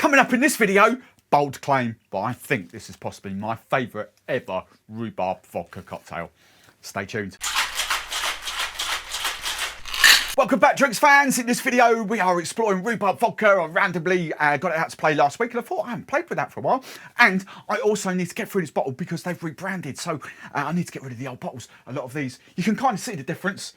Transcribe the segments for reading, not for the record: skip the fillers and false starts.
Coming up in this video, bold claim, but I think this is possibly my favourite ever rhubarb vodka cocktail. Stay tuned. Welcome back, drinks fans. In this video, we are exploring rhubarb vodka. I randomly got it out to play last week, and I thought I haven't played with that for a while. And I also need to get through this bottle because they've rebranded, so I need to get rid of the old bottles. A lot of these, you can kind of see the difference.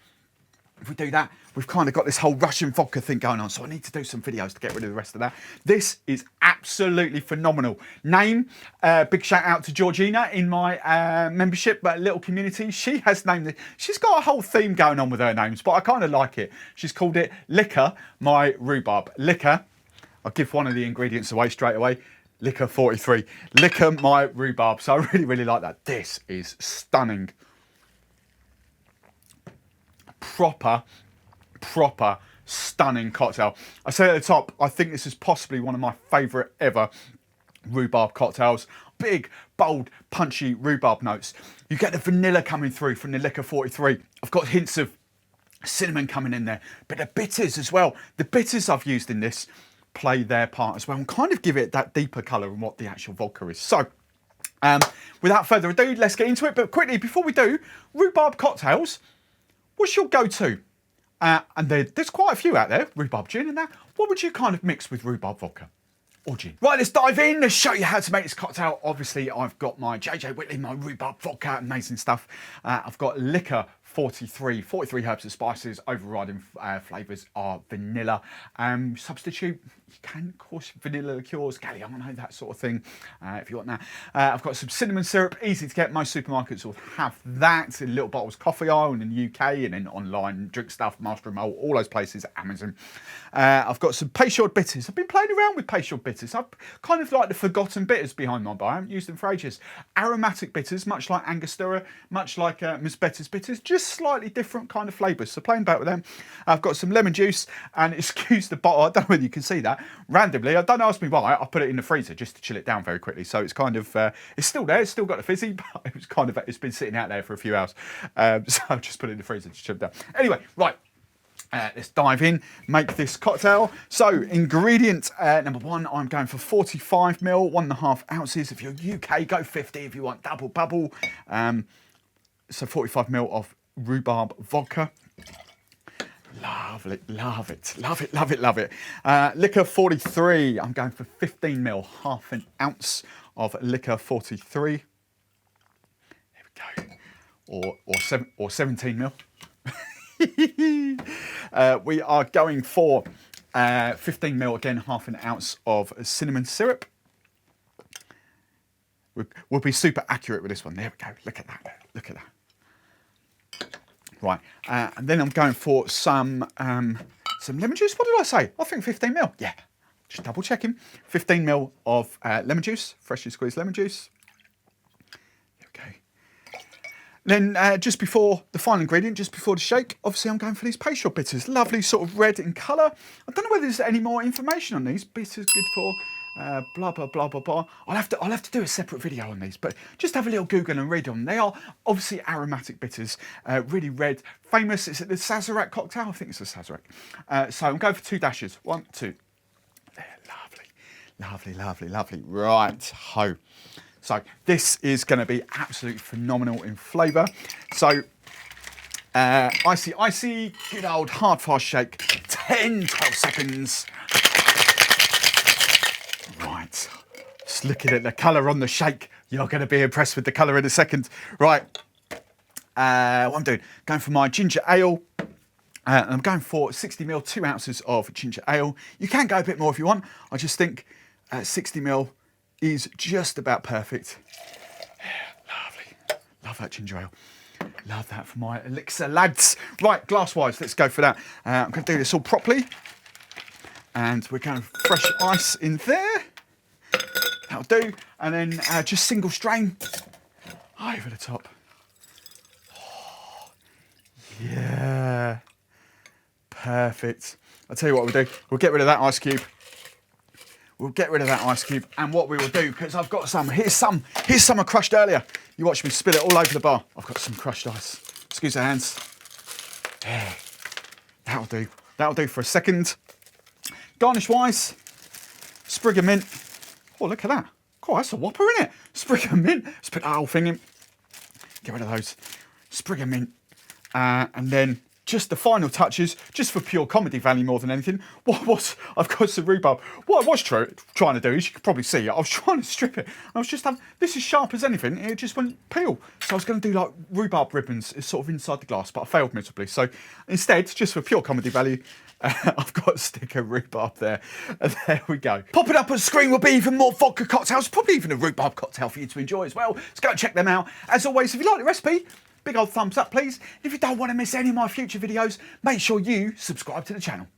If we do that, we've kind of got this whole Russian vodka thing going on, so I need to do some videos to get rid of the rest of that. This is absolutely phenomenal. Name, big shout out to Georgina in my membership little community. She has named it, she's got a whole theme going on with her names, but I kind of like it. She's called it Licor My Rhubarb. Licor, I'll give one of the ingredients away straight away. Licor 43. Licor My Rhubarb. So I really, really like that. This is stunning. Proper stunning cocktail. I say at the top, I think this is possibly one of my favourite ever rhubarb cocktails. Big, bold, punchy rhubarb notes. You get the vanilla coming through from the Licor 43. I've got hints of cinnamon coming in there, but the bitters as well. The bitters I've used in this play their part as well and kind of give it that deeper colour than what the actual vodka is. So, without further ado, let's get into it. But quickly, before we do, rhubarb cocktails, what's your go-to? And there's quite a few out there, rhubarb gin and that. What would you kind of mix with rhubarb vodka or gin? Right, let's dive in. Let's show you how to make this cocktail. Obviously, I've got my JJ Whitley, my rhubarb vodka, amazing stuff. I've got Licor 43 herbs and spices. Overriding flavours are vanilla. Substitute, you can, of course, vanilla liqueurs, Galliano, that sort of thing, if you want that. I've got some cinnamon syrup, easy to get. Most supermarkets will have that in little bottles, coffee aisle in the UK, and then online, drink stuff, Master and Mole, all those places, Amazon. I've got some pasteured bitters. I've been playing around with pasteured bitters. I've kind of like the forgotten bitters behind my bar. I haven't used them for ages. Aromatic bitters, much like Angostura, much like Miss Betty's bitters, just slightly different kind of flavours. So playing back with them. I've got some lemon juice, and excuse the bottle, I don't know whether you can see that. Randomly, don't ask me why, I put it in the freezer just to chill it down very quickly. So it's kind of, it's still there, it's still got the fizzy, but it was kind of, it's been sitting out there for a few hours. So I've just put it in the freezer to chill it down. Anyway, right. Let's dive in, make this cocktail. So ingredient number one, I'm going for 45 ml, 1.5 ounces. If you're UK, go 50 if you want double bubble. So 45 ml of rhubarb vodka. Love it, love it, love it, love it, love it. Licor 43, I'm going for 15 ml, half an ounce of Licor 43. There we go. Or 17 ml. We are going for 15 ml again, half an ounce of cinnamon syrup. We'll be super accurate with this one. There we go. Look at that. Look at that. Right, and then I'm going for some lemon juice. What did I say? I think 15 ml. Yeah, just double checking. 15 ml of lemon juice, freshly squeezed lemon juice. Okay. Then just before the final ingredient, just before the shake, obviously I'm going for these pasteured bitters. Lovely sort of red in colour. I don't know whether there's any more information on these. Bitters good for blah, blah, blah, blah, blah. I'll have to do a separate video on these, but just have a little Google and read on. They are obviously aromatic bitters, really red. Famous, is it the Sazerac cocktail? I think it's the Sazerac. So I'm going for 2 dashes. 1, 2. There, lovely, lovely, lovely, lovely. Right, ho. So this is going to be absolutely phenomenal in flavour. So icy, good old hard fast shake, 10, 12 seconds. Right, just looking at the colour on the shake, you're going to be impressed with the colour in a second. Right, what I'm doing, going for my ginger ale. I'm going for 60 ml, 2 ounces of ginger ale. You can go a bit more if you want. I just think 60 ml is just about perfect. Yeah, lovely. Love that ginger ale. Love that for my elixir lads. Right, glass-wise, let's go for that. I'm going to do this all properly. And we're going fresh ice in there. That'll do. And then just single strain over the top. Oh, yeah. Perfect. I'll tell you what we'll do. We'll get rid of that ice cube. We'll get rid of that ice cube, and what we will do, because I've got some, here's some I crushed earlier. You watch me spill it all over the bar. I've got some crushed ice. Excuse the hands. Yeah, that'll do. That'll do for a second. Garnish wise, sprig of mint. Oh, look at that. Oh, that's a whopper, isn't it? Sprig of mint. Let's put that whole thing in. Get rid of those. Sprig of mint. And then just the final touches, just for pure comedy value more than anything. I've got some rhubarb. What I was trying to do is, you could probably see it, I was trying to strip it. I was just having, this is sharp as anything, it just went peel. So I was going to do like rhubarb ribbons sort of inside the glass, but I failed miserably. So instead, just for pure comedy value, I've got a stick of rhubarb there. And there we go. Pop it up on screen will be even more vodka cocktails, probably even a rhubarb cocktail for you to enjoy as well. So go and check them out. As always, if you like the recipe, big old thumbs up, please. If you don't want to miss any of my future videos, make sure you subscribe to the channel.